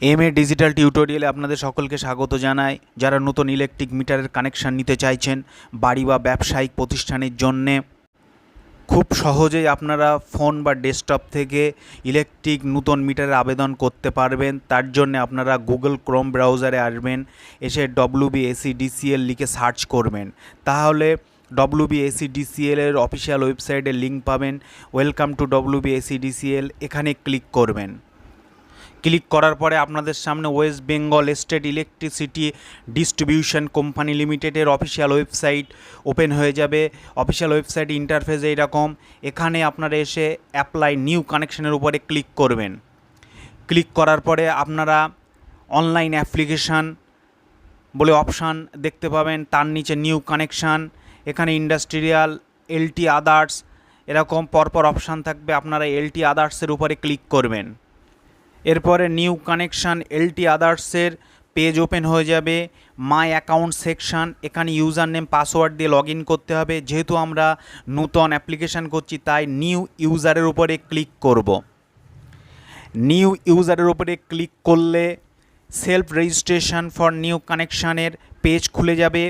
Digital টিউটোরিয়ালে আপনাদের সকলকে স্বাগত জানাই। যারা নতুন ইলেকট্রিক মিটারের কানেকশান নিতে চাইছেন বাড়ি বা ব্যবসায়িক প্রতিষ্ঠানের জন্যে, খুব সহজেই আপনারা ফোন বা ডেস্কটপ থেকে ইলেকট্রিক নতুন মিটারের আবেদন করতে পারবেন। তার জন্য আপনারা গুগল ক্রোম ব্রাউজারে আসবেন, এসে WBACDCL লিখে সার্চ করবেন। তাহলে WBACDCL এর অফিসিয়াল ওয়েবসাইটের লিঙ্ক পাবেন। ওয়েলকাম টু WBACDCL, এখানে ক্লিক করবেন। ক্লিক করার পরে আপনাদের সামনে West Bengal state electricity distribution company লিমিটেডের অফিসিয়াল ওয়েবসাইট ওপেন হয়ে যাবে। অফিসিয়াল ওয়েবসাইট ইন্টারফেস এইরকম। এখানে আপনারা এসে অ্যাপ্লাই নিউ কানেকশনের উপরে ক্লিক করবেন। ক্লিক করার পরে আপনারা অনলাইন অ্যাপ্লিকেশান বলে অপশান দেখতে পাবেন, তার নিচে নিউ কানেকশান, এখানে ইন্ডাস্ট্রিয়াল, LT আদার্স এরকম পরপর অপশান থাকবে। আপনারা LT আদার্সের উপরে ক্লিক করবেন। এরপরে নিউ কানেকশান LT আদার্সের পেজ ওপেন হয়ে যাবে। মাই অ্যাকাউন্ট সেকশান, এখানে ইউজার নেম পাসওয়ার্ড দিয়ে লগ ইন করতে হবে। যেহেতু আমরা নূতন অ্যাপ্লিকেশান করছি তাই নিউ ইউজারের উপরে ক্লিক করব। নিউ ইউজারের উপরে ক্লিক করলে সেলফ রেজিস্ট্রেশন ফর নিউ কানেকশানের পেজ খুলে যাবে,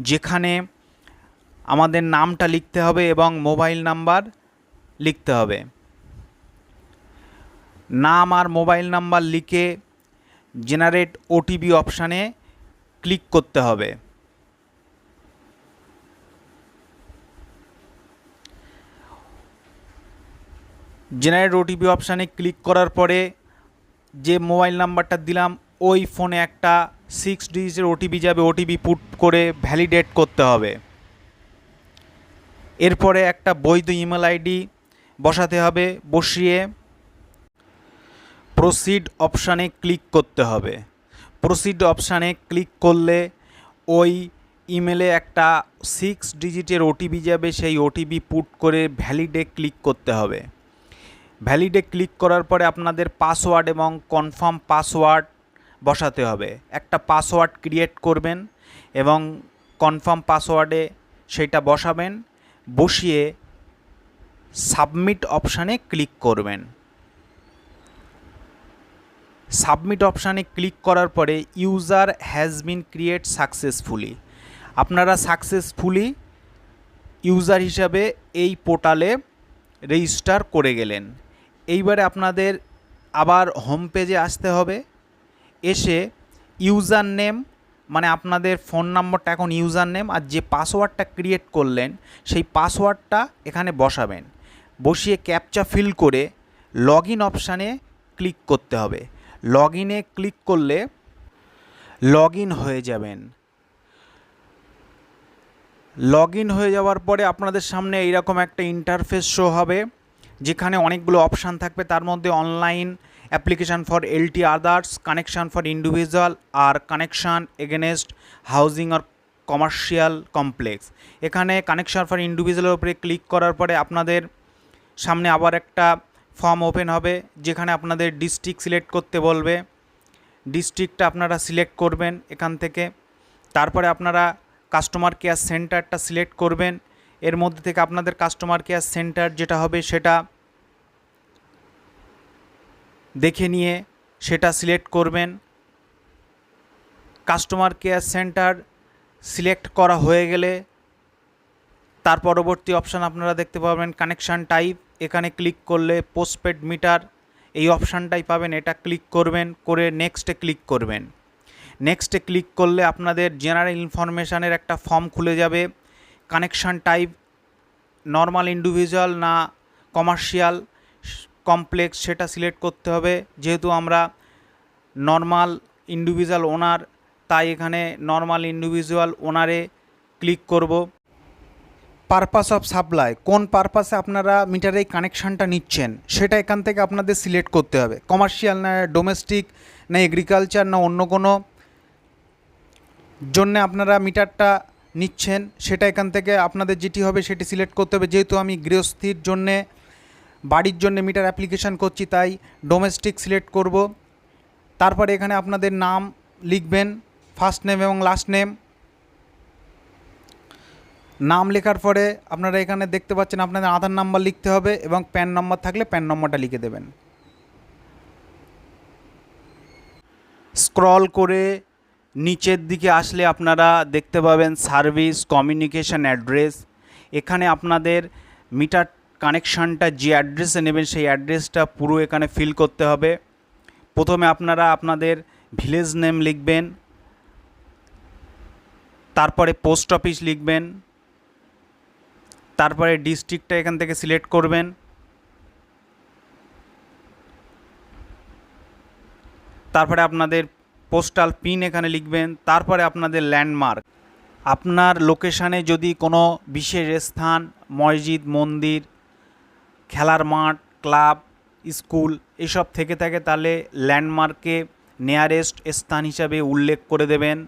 যেখানে আমাদের নামটা লিখতে হবে এবং মোবাইল নাম্বার লিখতে হবে। নাম আর মোবাইল নাম্বার লিখে জেনারেট OTP অপশানে ক্লিক করতে হবে। জেনারেট OTP অপশানে ক্লিক করার পরে যে মোবাইল নাম্বারটা দিলাম ওই ফোনে একটা 6 ডিজিটের OTP যাবে। OTP পুট করে ভ্যালিডেট করতে হবে। এরপরে একটা বৈধ ইমেল ID বসাতে হবে। বসিয়ে প্রসিড অপশানে ক্লিক করতে হবে। প্রসিড অপশানে ক্লিক করলে ওই ইমেলে একটা 6 ডিজিটের OTP যাবে, সেই OTP পুট করে ভ্যালিডে ক্লিক করতে হবে। ভ্যালিডে ক্লিক করার পরে আপনাদের পাসওয়ার্ড এবং কনফার্ম পাসওয়ার্ড বসাতে হবে। একটা পাসওয়ার্ড ক্রিয়েট করবেন এবং কনফার্ম পাসওয়ার্ডে সেটা বসাবেন। বসিয়ে সাবমিট অপশানে ক্লিক করবেন। সাবমিট অপশানে ক্লিক করার পরে user has been create successfully, আপনারা সাকসেসফুলি ইউজার হিসাবে এই পোর্টালে রেজিস্টার করে গেলেন। এইবারে আপনাদের আবার হোম পেজে আসতে হবে। এসে ইউজার নেম মানে আপনাদের ফোন নম্বরটা এখন ইউজার নেম, আর যে পাসওয়ার্ডটা ক্রিয়েট করলেন সেই পাসওয়ার্ডটা এখানে বসাবেন। বসিয়ে ক্যাপচা ফিল করে লগ ইন অপশানে ক্লিক করতে হবে। লগ ইনে ক্লিক করলে লগ ইন হয়ে যাবেন। লগ ইন হয়ে যাওয়ার পরে আপনাদের সামনে এইরকম একটা ইন্টারফেস শো হবে, যেখানে অনেকগুলো অপশান থাকবে। তার মধ্যে online application for LT others, connection for individual আর কানেকশান এগেনস্ট হাউজিং আর কমার্শিয়াল কমপ্লেক্স। এখানে কানেকশান ফর ইন্ডিভিজুয়ালের উপরে ক্লিক করার পরে আপনাদের সামনে আবার একটা ফর্ম ওপেন হবে, যেখানে আপনাদের ডিস্ট্রিক্ট সিলেক্ট করতে বলবে। ডিস্ট্রিক্টটা আপনারা সিলেক্ট করবেন এখান থেকে। তারপরে আপনারা কাস্টমার কেয়ার সেন্টারটা সিলেক্ট করবেন। এর মধ্যে থেকে আপনাদের কাস্টমার কেয়ার সেন্টার যেটা হবে সেটা দেখে নিয়ে সেটা সিলেক্ট করবেন। কাস্টমার কেয়ার সেন্টার সিলেক্ট করা হয়ে গেলে তার পরবর্তী অপশান আপনারা দেখতে পাবেন কানেকশান টাইপ। এখানে ক্লিক করলে পোস্টপেড মিটার এই অপশানটাই পাবেন, এটা ক্লিক করবেন। করে নেক্সটে ক্লিক করবেন। নেক্সটে ক্লিক করলে আপনাদের জেনারেল ইনফরমেশানের একটা ফর্ম খুলে যাবে। কানেকশান টাইপ নর্মাল ইন্ডিভিজুয়াল না কমার্শিয়াল কমপ্লেক্স সেটা সিলেক্ট করতে হবে। যেহেতু আমরা নর্মাল ইন্ডিভিজুয়াল ওনার, তাই এখানে নর্মাল ইন্ডিভিজুয়াল ওনারে ক্লিক করব। পারপাস অফ সাপ্লাই, কোন পারপাসে আপনারা মিটারে এই কানেকশানটা নিচ্ছেন সেটা এখান থেকে আপনাদের সিলেক্ট করতে হবে। কমার্শিয়াল না ডোমেস্টিক না এগ্রিকালচার না অন্য কোনো জন্য আপনারা মিটারটা নিচ্ছেন সেটা এখান থেকে আপনাদের যেটি হবে সেটি সিলেক্ট করতে হবে। যেহেতু আমি গৃহস্থির জন্যে বাড়ির জন্য মিটার অ্যাপ্লিকেশান করছি তাই ডোমেস্টিক সিলেক্ট করব। তারপরে এখানে আপনাদের নাম লিখবেন, ফার্স্ট নেম এবং লাস্ট নেম। নাম লেখার পরে আপনারা এখানে দেখতে পাচ্ছেন আপনাদের আধার নাম্বার লিখতে হবে এবং প্যান নম্বর থাকলে প্যান নম্বরটা লিখে দেবেন। স্ক্রল করে নিচের দিকে আসলে আপনারা দেখতে পাবেন সার্ভিস কমিউনিকেশন অ্যাড্রেস। এখানে আপনাদের মিটার কানেকশানটা যে অ্যাড্রেসে নেবেন সেই অ্যাড্রেসটা পুরো এখানে ফিল করতে হবে। প্রথমে আপনারা আপনাদের ভিলেজ নেম লিখবেন, তারপরে পোস্ট অফিস লিখবেন, তারপরে ডিস্ট্রিক্টটা এখান থেকে সিলেক্ট করবেন, তারপরে আপনাদের পোস্টাল পিন এখানে লিখবেন, তারপরে আপনাদের ল্যান্ডমার্ক। আপনার লোকেশানে যদি কোনো বিশেষ স্থান, মসজিদ, মন্দির, খেলার মাঠ, ক্লাব, স্কুল এসব থেকে থাকে তাহলে ল্যান্ডমার্কে নিয়ারেস্ট স্থান হিসাবে উল্লেখ করে দেবেন।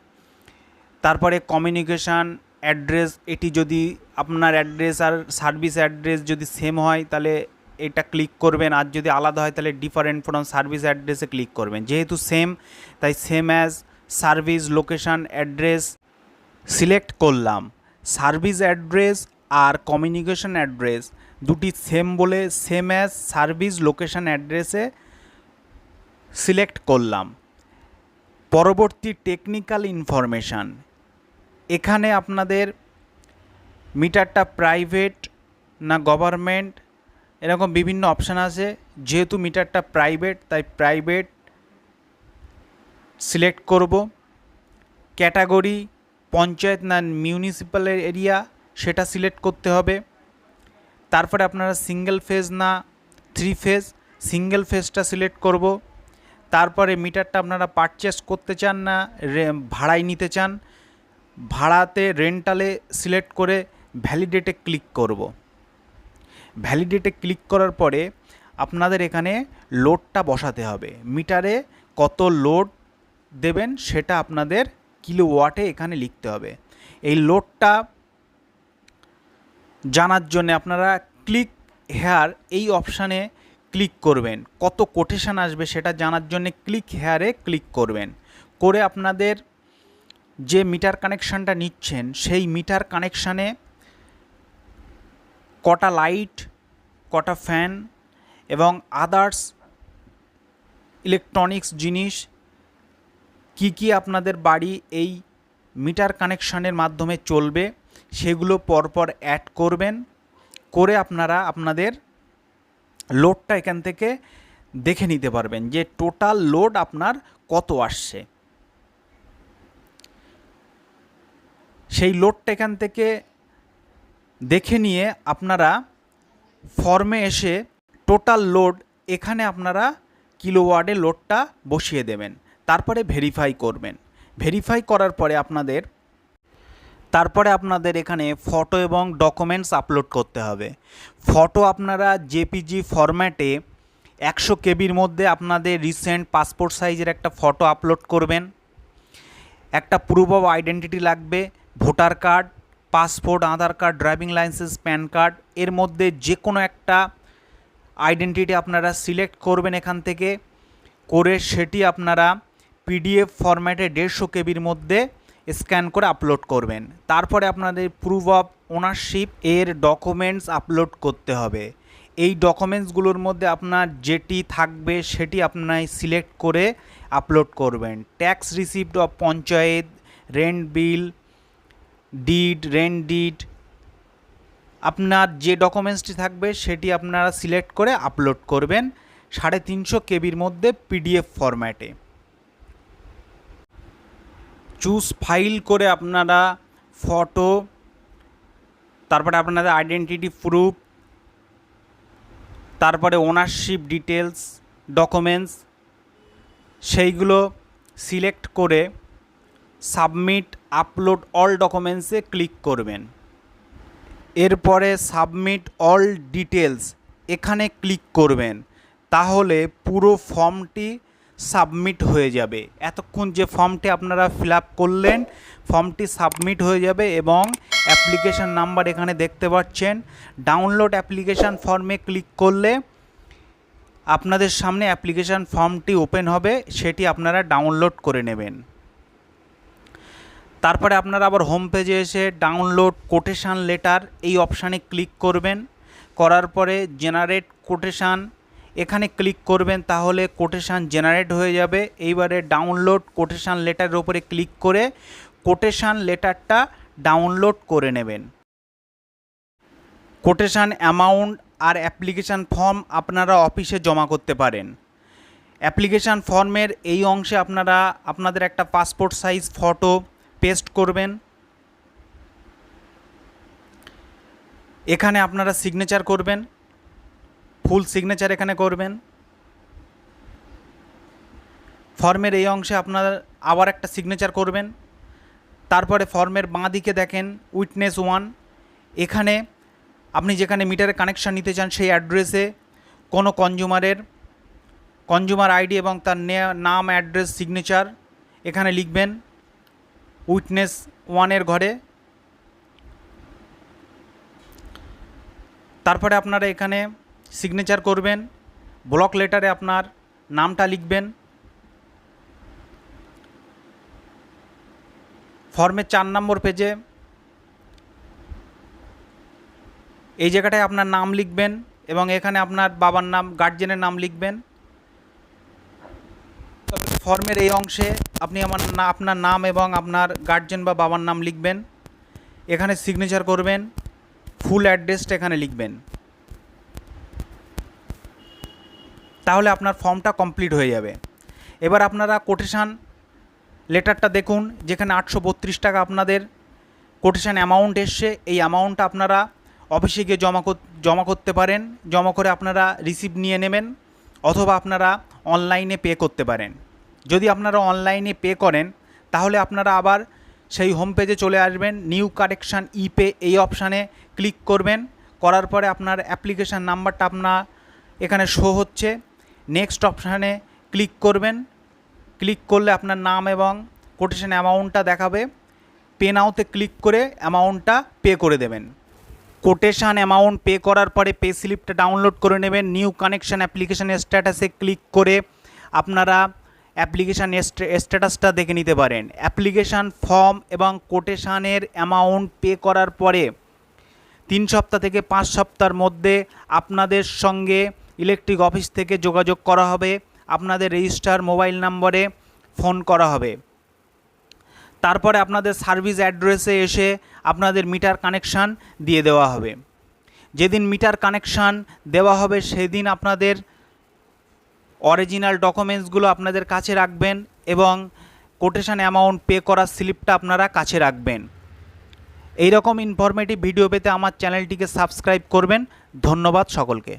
তারপরে কমিউনিকেশান অ্যাড্রেস, এটি যদি আপনার অ্যাড্রেস আর সার্ভিস অ্যাড্রেস যদি সেম হয় তাহলে এটা ক্লিক করবেন, আর যদি আলাদা হয় তাহলে ডিফারেন্ট ফ্রম সার্ভিস অ্যাড্রেসে ক্লিক করবেন। যেহেতু সেম তাই same as service location address select করলাম। সার্ভিস অ্যাড্রেস আর কমিউনিকেশন অ্যাড্রেস দুটি সেম বলে সেম অ্যাজ সার্ভিস লোকেশান অ্যাড্রেসে সিলেক্ট করলাম। পরবর্তী টেকনিক্যাল ইনফরমেশান, এখানে আপনাদের মিটারটা প্রাইভেট না গভর্নমেন্ট এরকম বিভিন্ন অপশান আছে। যেহেতু মিটারটা প্রাইভেট তাই প্রাইভেট সিলেক্ট করব। ক্যাটাগরি পঞ্চায়েত না মিউনিসিপ্যাল এরিয়া সেটা সিলেক্ট করতে হবে। তারপরে আপনারা সিঙ্গেল ফেজ না 3 ফেজ, সিঙ্গেল ফেজটা সিলেক্ট করব। তারপরে মিটারটা আপনারা পারচেস করতে চান না ভাড়ায় নিতে চান, ভাড়াতে রেন্টালে সিলেক্ট করে ভ্যালিডেটে ক্লিক করব। ভ্যালিডেটে ক্লিক করার পরে আপনাদের এখানে লোডটা বসাতে হবে। মিটারে কত লোড দেবেন সেটা আপনাদের কিলোওয়াটে এখানে লিখতে হবে। এই লোডটা জানার জন্য আপনারা ক্লিক হেয়ার এই অপশানে ক্লিক করবেন। কত কোটেশন আসবে সেটা জানার জন্য ক্লিক হেয়ারে ক্লিক করবেন। করে আপনাদের যে মিটার কানেকশানটা নিচ্ছেন সেই মিটার কানেকশানে কটা লাইট, কটা ফ্যান এবং আদার্স ইলেকট্রনিক্স জিনিস কি কি আপনাদের বাড়ি এই মিটার কানেকশানের মাধ্যমে চলবে সেগুলো পরপর অ্যাড করবেন। করে আপনারা আপনাদের লোডটা এখান থেকে দেখে নিতে পারবেন যে টোটাল লোড আপনার কত আসছে। সেই লোডটা এখান থেকে দেখে নিয়ে আপনারা ফর্মে এসে টোটাল লোড এখানে আপনারা কিলোওয়াটে লোডটা বসিয়ে দেবেন। তারপরে ভেরিফাই করবেন। ভেরিফাই করার পরে তারপরে আপনাদের এখানে ফটো এবং ডকুমেন্টস আপলোড করতে হবে। ফটো আপনারা জেপিজি ফরম্যাটে 100 কেবির মধ্যে আপনাদের রিসেন্ট পাসপোর্ট সাইজের একটা ফটো আপলোড করবেন। একটা প্রুফ অফ আইডেন্টিটি লাগবে, voter card, passport, Aadhaar card, driving licence, PAN card, এর মধ্যে যে কোনো একটা আইডেন্টিটি আপনারা সিলেক্ট করবেন এখান থেকে। করে সেটি আপনারা পিডিএফ ফরম্যাটে 150 কেবির মধ্যে স্ক্যান করে আপলোড করবেন। তারপরে আপনাদের প্রুফ অফ ওনারশিপ এর ডকুমেন্টস আপলোড করতে হবে। এই ডকুমেন্টসগুলোর মধ্যে আপনার যেটি থাকবে সেটি আপনার সিলেক্ট করে আপলোড করবেন। Tax receipt of panchayat, rent bill, rent did, আপনার যে ডকুমেন্টসটি থাকবে সেটি আপনারা সিলেক্ট করে আপলোড করবেন 350 কেবির মধ্যে পিডিএফ ফরম্যাটে। চুজ ফাইল করে আপনারা ফটো, তারপরে আপনাদের আইডেন্টিটি প্রুফ, তারপরে ওনারশিপ ডিটেলস ডকুমেন্টস সেইগুলো সিলেক্ট করে সাবমিট আপলোড অল ডকুমেন্টসে ক্লিক করবেন। এরপরে সাবমিট অল ডিটেলস এখানে ক্লিক করবেন। তাহলে পুরো ফর্মটি সাবমিট হয়ে যাবে। এতক্ষণ যে ফর্মটি আপনারা ফিল আপ করলেন ফর্মটি সাবমিট হয়ে যাবে এবং অ্যাপ্লিকেশান নাম্বার এখানে দেখতে পাচ্ছেন। ডাউনলোড অ্যাপ্লিকেশান ফর্মে ক্লিক করলে আপনাদের সামনে অ্যাপ্লিকেশান ফর্মটি ওপেন হবে, সেটি আপনারা ডাউনলোড করে নেবেন। তারপরে আপনারা আবার হোম পেজে এসে ডাউনলোড কোটেশান লেটার এই অপশানে ক্লিক করবেন। করার পরে জেনারেট কোটেশান এখানে ক্লিক করবেন, তাহলে কোটেশান জেনারেট হয়ে যাবে। এইবারে ডাউনলোড কোটেশান লেটারের উপরে ক্লিক করে কোটেশান লেটারটা ডাউনলোড করে নেবেন। কোটেশান অ্যামাউন্ট আর অ্যাপ্লিকেশান ফর্ম আপনারা অফিসে জমা করতে পারেন। অ্যাপ্লিকেশান ফর্মের এই অংশে আপনারা আপনাদের একটা পাসপোর্ট সাইজ ফটো পেস্ট করবেন। এখানে আপনারা সিগনেচার করবেন, ফুল সিগনেচার এখানে করবেন। ফর্মের এই অংশে আপনারা আবার একটা সিগনেচার করবেন। তারপরে ফর্মের বাঁ দিকে দেখেন উইটনেস 1, এখানে আপনি যেখানে মিটারের কানেকশান নিতে চান সেই অ্যাড্রেসে কোনো কনজিউমার আইডি এবং তার নাম, অ্যাড্রেস, সিগনেচার এখানে লিখবেন উইটনেস 1 ঘরে। তারপরে আপনারা এখানে সিগনেচার করবেন, ব্লক লেটারে আপনার নামটা লিখবেন। ফর্মের 4 নম্বর পেজে এই জায়গাটায় আপনার নাম লিখবেন এবং এখানে আপনার বাবার নাম, গার্জেনের নাম লিখবেন। ফর্মের এই অংশে আপনি আপনার নাম এবং আপনার গার্জেন বা বাবার নাম লিখবেন। এখানে সিগনেচার করবেন, ফুল অ্যাড্রেসটা এখানে লিখবেন। তাহলে আপনার ফর্মটা কমপ্লিট হয়ে যাবে। এবার আপনারা কোটেশান লেটারটা দেখুন, যেখানে 832 টাকা আপনাদের কোটেশান অ্যামাউন্ট এসছে। এই অ্যামাউন্টটা আপনারা অফিসে গিয়ে জমা করতে পারেন। জমা করে আপনারা রিসিপ্ট নিয়ে নেবেন, অথবা আপনারা অনলাইনে পে করতে পারেন। যদি আপনারা অনলাইনে পে করেন তাহলে আপনারা আবার সেই হোম পেজে চলে আসবেন, নিউ কানেকশান ইপে এই অপশানে ক্লিক করবেন। করার পরে আপনার অ্যাপ্লিকেশান নাম্বারটা আপনার এখানে শো হচ্ছে, নেক্সট অপশানে ক্লিক করবেন। ক্লিক করলে আপনার নাম এবং কোটেশান অ্যামাউন্টটা দেখাবে। পে নাওতে ক্লিক করে অ্যামাউন্টটা পে করে দেবেন। কোটেশান অ্যামাউন্ট পে করার পরে পে স্লিপটা ডাউনলোড করে নেবেন। নিউ কানেকশান অ্যাপ্লিকেশানের স্ট্যাটাসে ক্লিক করে আপনারা অ্যাপ্লিকেশান স্ট্যাটাসটা দেখে নিতে পারেন। অ্যাপ্লিকেশান ফর্ম এবং কোটেশানের অ্যামাউন্ট পে করার পরে 3 সপ্তাহ থেকে 5 সপ্তাহের মধ্যে আপনাদের সঙ্গে ইলেকট্রিক অফিস থেকে যোগাযোগ করা হবে, আপনাদের রেজিস্টার মোবাইল নম্বরে ফোন করা হবে। তারপরে আপনাদের সার্ভিস অ্যাড্রেসে এসে আপনাদের মিটার কানেকশান দিয়ে দেওয়া হবে। যেদিন মিটার কানেকশান দেওয়া হবে সেদিন আপনাদের অরিজিনাল ডকুমেন্টসগুলো আপনাদের কাছে রাখবেন এবং কোটেশান অ্যামাউন্ট পে করার স্লিপটা আপনারা কাছে রাখবেন। এই রকম ইনফরমেটিভ ভিডিও পেতে আমার চ্যানেলটিকে সাবস্ক্রাইব করবেন। ধন্যবাদ সকলকে।